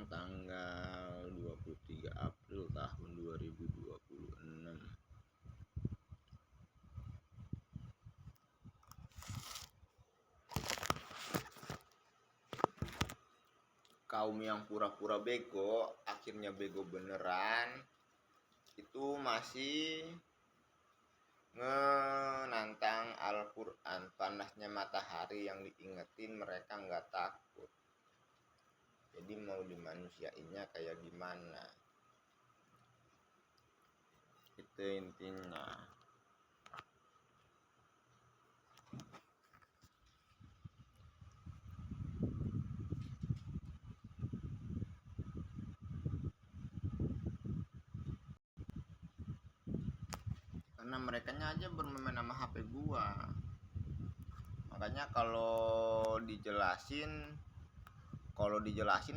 tanggal 23 April tahun 2026. Kaum yang pura-pura bego akhirnya bego beneran itu masih nantang Al-Quran. Panasnya matahari yang diingetin mereka nggak takut. Jadi mau dimanusiainya kayak gimana, itu intinya. Karena mereka aja bermain sama HP gua. Makanya kalau dijelasin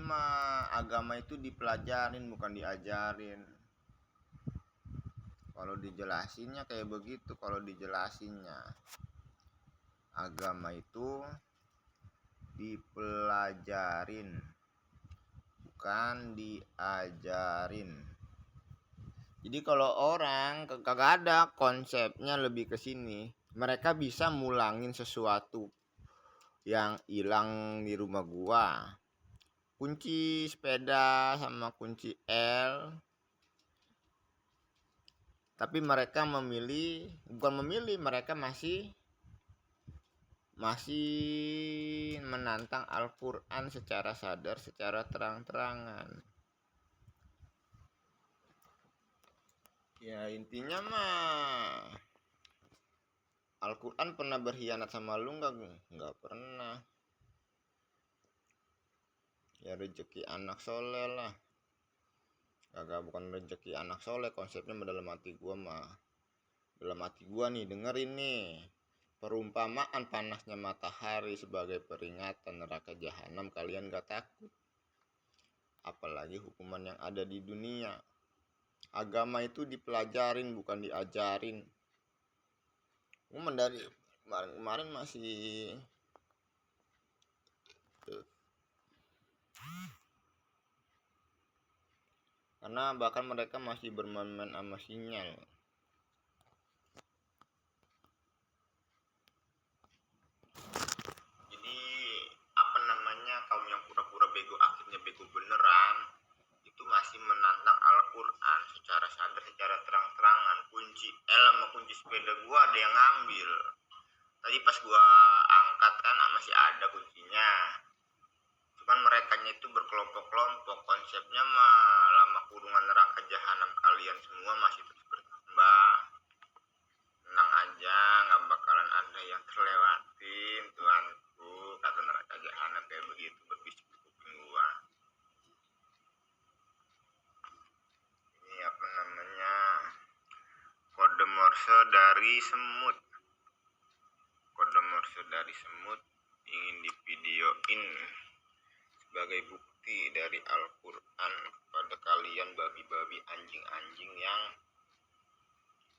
mah agama itu dipelajarin bukan diajarin. Kalau dijelasinnya kayak begitu, kalau dijelasinnya agama itu dipelajarin bukan diajarin. Jadi kalau orang kagak ada konsepnya lebih ke sini, mereka bisa mulangin sesuatu yang hilang di rumah gua. Kunci sepeda sama kunci L. Tapi mereka mereka masih menantang Al-Quran secara sadar, secara terang-terangan. Ya intinya mah Al-Quran pernah berkhianat sama lu nggak pernah. Ya rezeki anak soleh lah. Bukan rezeki anak soleh, konsepnya dalam hati gua mah. Dalam hati gua nih, dengerin nih. Perumpamaan panasnya matahari sebagai peringatan neraka jahanam, kalian gak takut? Apalagi hukuman yang ada di dunia. Agama itu dipelajarin bukan diajarin. Gua dari kemarin masih karena bahkan mereka masih bermain sama sinyal. Jadi kaum yang pura-pura bego akhirnya bego beneran itu masih menantang Al-Quran secara sadar, secara terang-terangan. Kunci L sama kunci sepeda gua ada yang ngambil. Tadi pas gua angkat kan masih ada kuncinya. Cuman mereka itu berkelompok-kelompok. Konsepnya mah lama kurungan neraka jahanam kalian semua masih terus bertambah. Tenang aja, gak bakalan ada yang terlewatin Tuanku, kata neraka jahanam kayak begitu berbisik di kuping gua. Ini kode Morse dari semut. Kode Morse dari semut ingin divideoin sebagai bukti dari Al-Quran kepada kalian babi-babi, anjing-anjing yang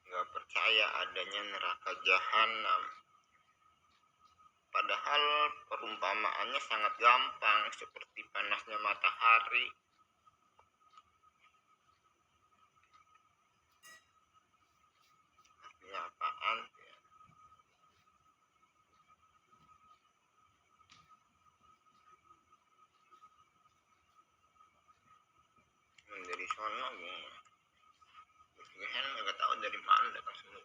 gak percaya adanya neraka jahanam. Padahal perumpamaannya sangat gampang, seperti panasnya matahari. Artinya apaan? Dari sono gue nggak tahu dari mana datang semut.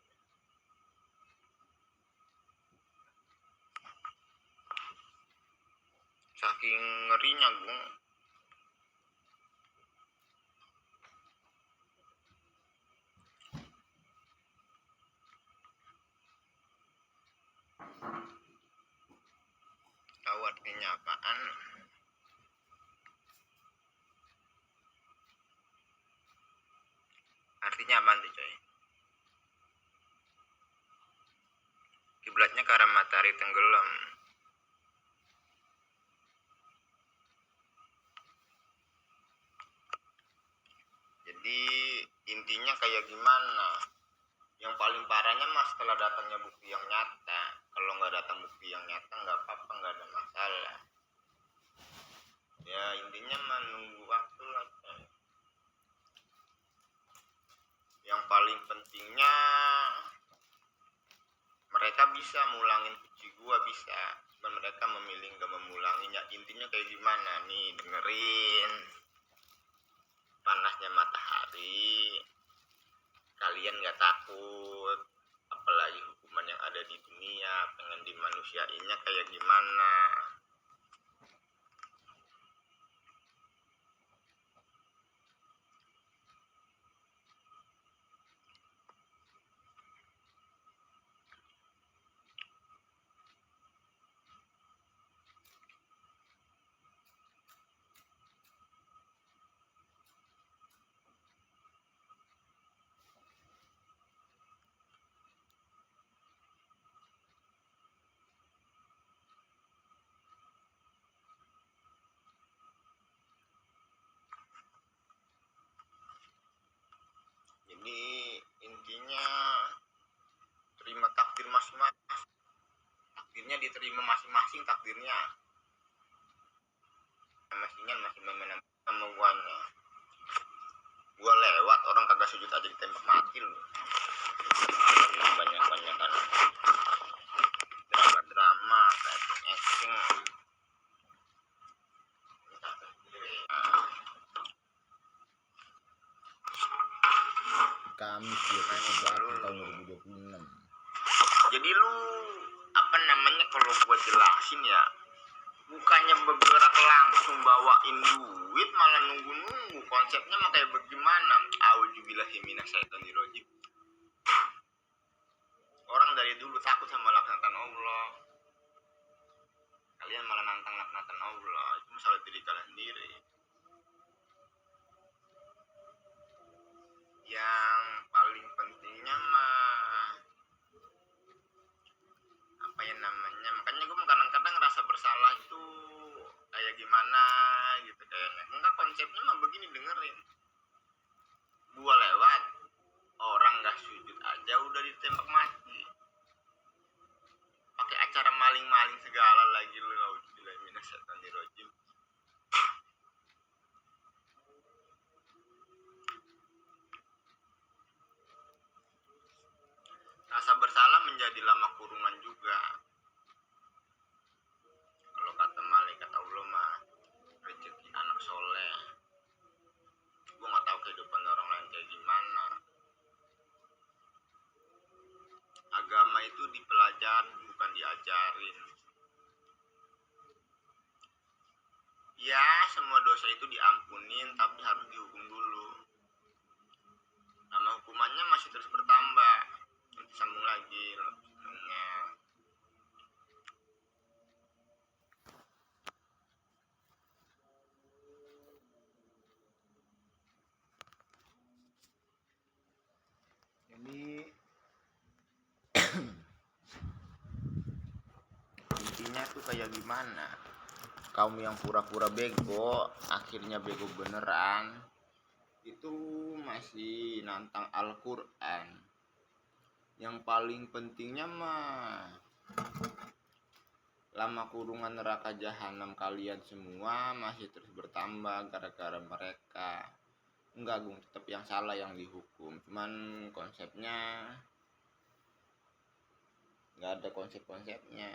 Saking ngerinya gue. Tahu artinya apaan? Artinya apaan tuh coy? Kiblatnya ke arah matahari tenggelam. Jadi intinya kayak gimana? Yang paling parahnya mas setelah datangnya bukti yang nyata. Kalau nggak datang bukti yang nyata nggak apa-apa, nggak ada masalah. Ya intinya menunggu waktu. bisa mulangin kunci gua, bisa, cuman mereka memilih nggak memulanginya. Intinya kayak gimana nih, dengerin. Panasnya matahari kalian nggak takut, apalagi hukuman yang ada di dunia, pengen dimanusiainya kayak gimana. Jadi intinya terima takdir masing-masing, takdirnya diterima masing-masing, takdirnya masing-masing masih memenangkan sama guanya. Gua lewat orang kagak sujud aja ditembak mati loh. Banyak kan drama acting. Kamis 28 tahun 2026. Jadi lu apa namanya, kalau gua jelasin ya, bukannya bergerak langsung bawain duit, malah nunggu-nunggu. Konsepnya mah kayak bagaimana? Auzubillahi minasyaitonirrajim. Orang dari dulu takut sama laknatan Allah, kalian malah nantang laknatan Allah. Itu masalah diri kalian sendiri. Yang paling pentingnya mah apa ya namanya, makanya gue kadang-kadang ngerasa bersalah itu kayak gimana gitu kayaknya. Enggak, konsepnya mah begini, dengerin. Gua lewat, orang nggak sujud aja udah ditembak mati, pakai acara maling-maling segala lagi lu. Auzubillahi minasyaitonirrajim. Rasa bersalah menjadi lama kurungan juga. Kalau kata malaikat Allah mah rezeki anak soleh. Gue nggak tahu kehidupan orang lain kayak gimana. Agama itu dipelajari bukan diajarin. Ya, semua dosa itu diampunin, tapi harus dihukum dulu. Nama hukumannya masih terus bertambah. Nanti sambung lagi. Jadi intinya tuh kayak gimana? Kaum yang pura-pura bego, akhirnya bego beneran, itu masih nantang Al-Quran. Yang paling pentingnya mah lama kurungan neraka jahanam kalian semua masih terus bertambah gara-gara mereka. Enggak, Gung, tetap yang salah yang dihukum, cuman konsepnya nggak ada konsep-konsepnya.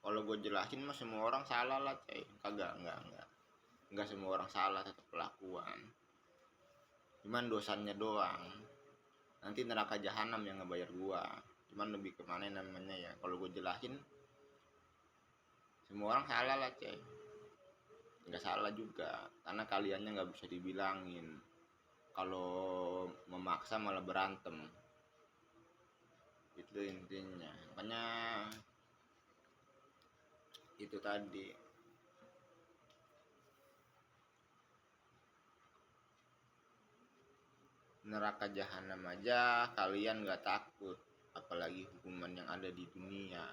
Kalau gue jelasin mah semua orang salah lah, coy. Kagak, enggak semua orang salah, tetap kelakuan, cuman dosanya doang. Nanti neraka jahanam yang ngebayar gua. Cuman lebih kemana namanya ya, kalau gue jelasin semua orang salah lah, coy. Nggak salah juga, karena kaliannya nggak bisa dibilangin. Kalau memaksa malah berantem, itu intinya. Makanya itu tadi, neraka jahanam aja kalian nggak takut, apalagi hukuman yang ada di dunia.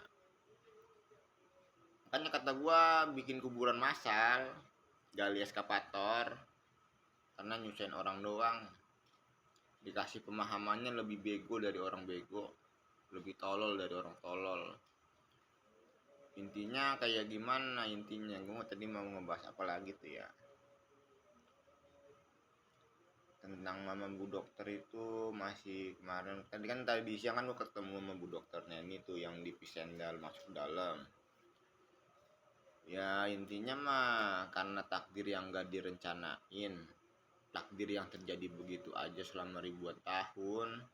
Makanya kata gua bikin kuburan massal, gali eskavator, karena nyusahin orang doang. Dikasih pemahamannya lebih bego dari orang bego, lebih tolol dari orang tolol. Intinya kayak gimana intinya? Gue tadi mau ngebahas apa lagi tuh ya? tentang mama bu dokter itu masih kemarin tadi siang kan gue ketemu sama bu dokternya ini tuh yang di Pisendal masuk dalam. Ya intinya mah karena takdir yang gak direncanain, takdir yang terjadi begitu aja selama ribuan tahun,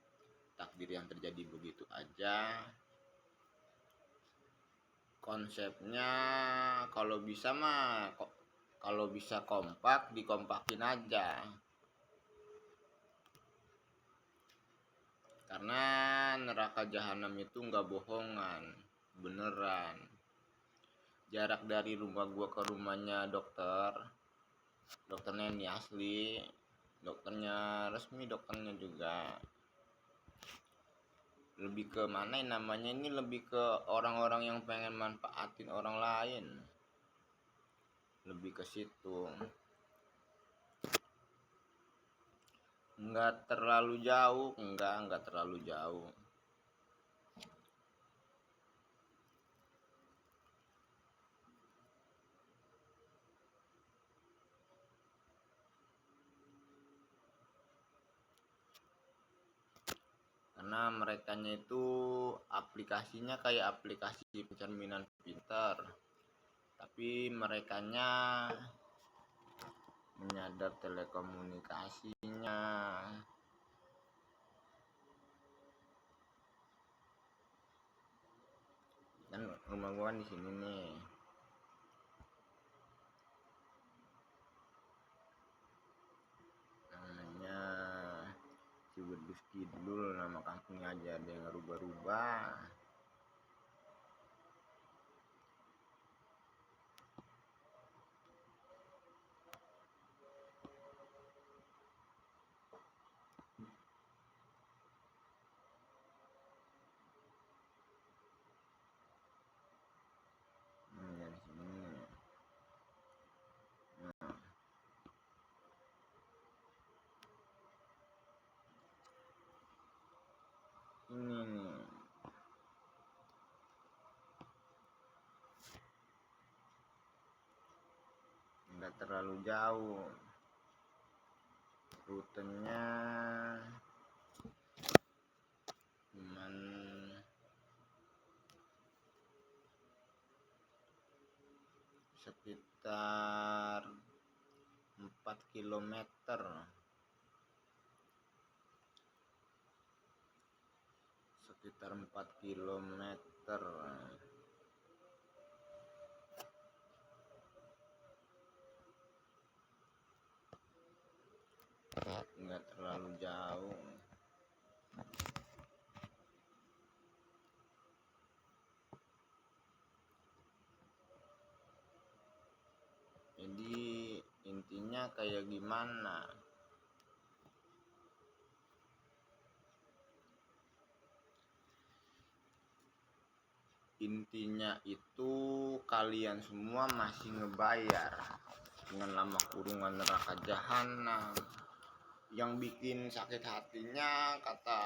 takdir yang terjadi begitu aja. Konsepnya kalau bisa mah kalau bisa kompak dikompakin aja. Karena neraka jahanam itu nggak bohongan, beneran. Jarak dari rumah gua ke rumahnya dokternya ini asli, dokternya resmi, dokternya juga. Lebih ke mana namanya ini, lebih ke orang-orang yang pengen manfaatin orang lain. Lebih ke situ. Nggak terlalu jauh, nggak terlalu jauh. Karena merekanya itu aplikasinya kayak aplikasi pencerminan pintar, tapi merekanya menyadap telekomunikasinya. Kan rumah gua kan di sini nih. Namanya Cibedus Kidul, nama kampungnya aja ada yang rubah-rubah. Dari sini. Nah. Ini nih. Nggak terlalu jauh. Rutenya cuman sekitar 4 kilometer. Sekitar 4 kilometer. Nggak terlalu jauh. Jadi intinya kayak gimana? Intinya itu kalian semua masih ngebayar dengan lama kurungan neraka jahanam. Yang bikin sakit hatinya kata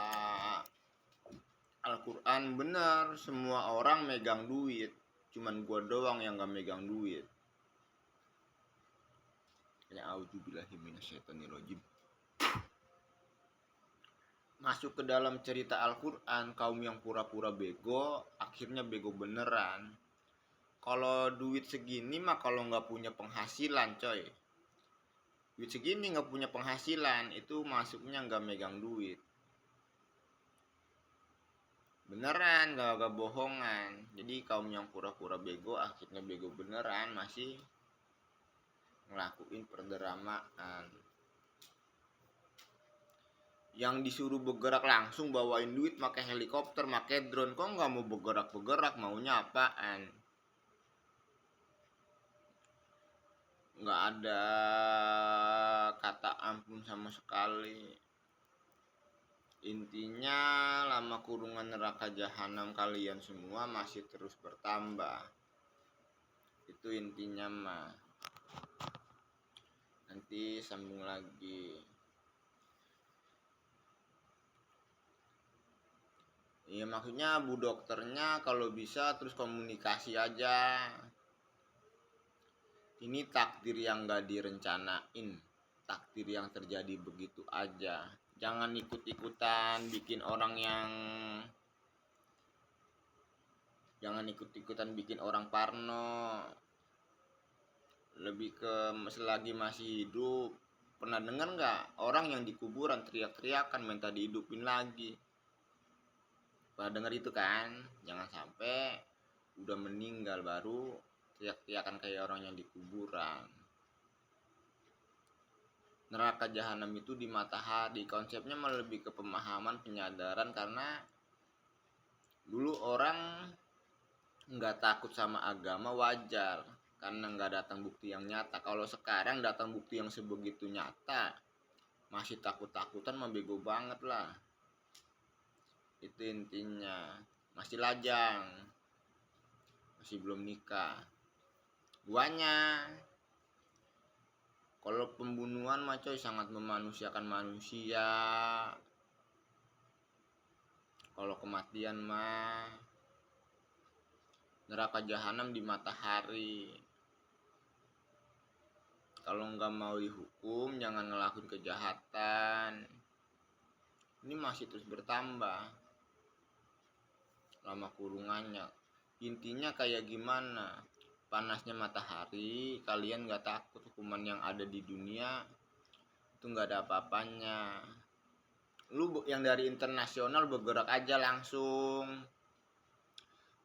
Al-Quran bener, semua orang megang duit, cuman gua doang yang gak megang duit. Ya auzubillahi minasyaitonirrajim. Masuk ke dalam cerita Al-Quran, kaum yang pura-pura bego akhirnya bego beneran. Kalau duit segini mah kalau nggak punya penghasilan coy, duit segini nggak punya penghasilan itu masuknya nggak megang duit. Beneran, gak bohongan. Jadi kaum yang pura-pura bego akhirnya bego beneran, masih ngelakuin perdramaan. Yang disuruh bergerak langsung bawain duit pakai helikopter, pakai drone, kok nggak mau bergerak, maunya apaan? Nggak ada kata ampun sama sekali. Intinya lama kurungan neraka jahanam kalian semua masih terus bertambah. Itu intinya mah. Nanti sambung lagi. Iya maksudnya bu dokternya kalau bisa terus komunikasi aja. Ini takdir yang gak direncanain, takdir yang terjadi begitu aja. Jangan ikut-ikutan bikin orang parno. Lebih ke selagi masih hidup, pernah dengar nggak orang yang di kuburan teriak-teriakan minta dihidupin lagi? Pernah dengar itu kan? Jangan sampai udah meninggal baru teriak-teriakan kayak orang yang di kuburan. Neraka jahanam itu di matahari. Konsepnya malah lebih ke pemahaman, penyadaran, karena dulu orang nggak takut sama agama wajar karena nggak datang bukti yang nyata. Kalau sekarang datang bukti yang sebegitu nyata masih takut-takutan, mah bego banget lah. Itu intinya. Masih lajang, masih belum nikah. Guanya kalau pembunuhan mah coy sangat memanusiakan manusia. Kalau kematian mah neraka jahanam di matahari. Kalau nggak mau dihukum jangan ngelakuin kejahatan. Ini masih terus bertambah lama kurungannya. Intinya kayak gimana? Panasnya matahari, kalian nggak takut hukuman yang ada di dunia itu nggak ada apa-apanya. Lu yang dari internasional bergerak aja langsung.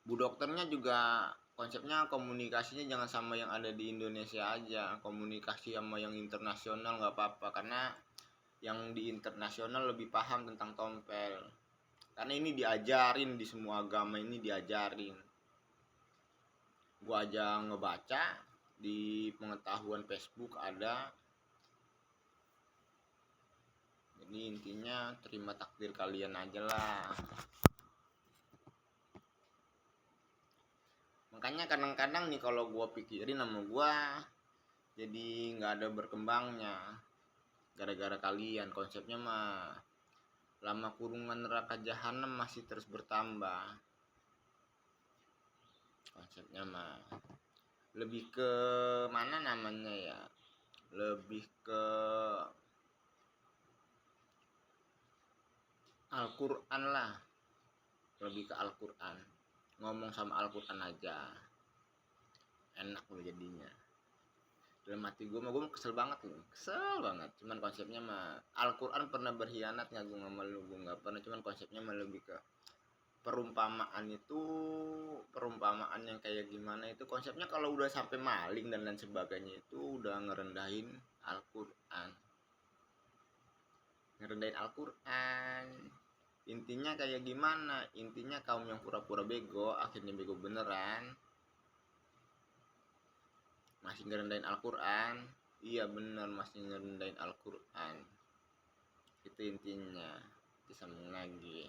Bu dokternya juga konsepnya komunikasinya jangan sama yang ada di Indonesia aja, komunikasi sama yang internasional nggak apa-apa, karena yang di internasional lebih paham tentang tompel, karena ini diajarin di semua agama, ini diajarin. Gua aja ngebaca di pengetahuan Facebook ada. Jadi intinya terima takdir kalian aja lah. Makanya kadang-kadang nih kalau gue pikirin sama gue jadi nggak ada berkembangnya gara-gara kalian. Konsepnya mah lama kurungan neraka jahanam masih terus bertambah. Konsepnya mah lebih ke mana namanya ya, lebih ke Al-Quran lah, lebih ke Al-Quran. Ngomong sama Al-Quran aja enak loh jadinya. Dalam hati gue mah gue kesel banget loh, kesel banget. Cuman konsepnya mah Al-Quran pernah berkhianat nggak? Gue nggak malu, gue nggak pernah. Cuman konsepnya mah lebih ke perumpamaan itu, perumpamaan yang kayak gimana itu konsepnya. Kalau udah sampai maling dan lain sebagainya itu udah ngerendahin Al-Quran, ngerendahin Al-Quran. Intinya kayak gimana? Intinya kaum yang pura-pura bego akhirnya bego beneran. Masih ngerendahin Al-Quran. Iya bener, masih ngerendahin Al-Quran. Itu intinya. Disambung lagi.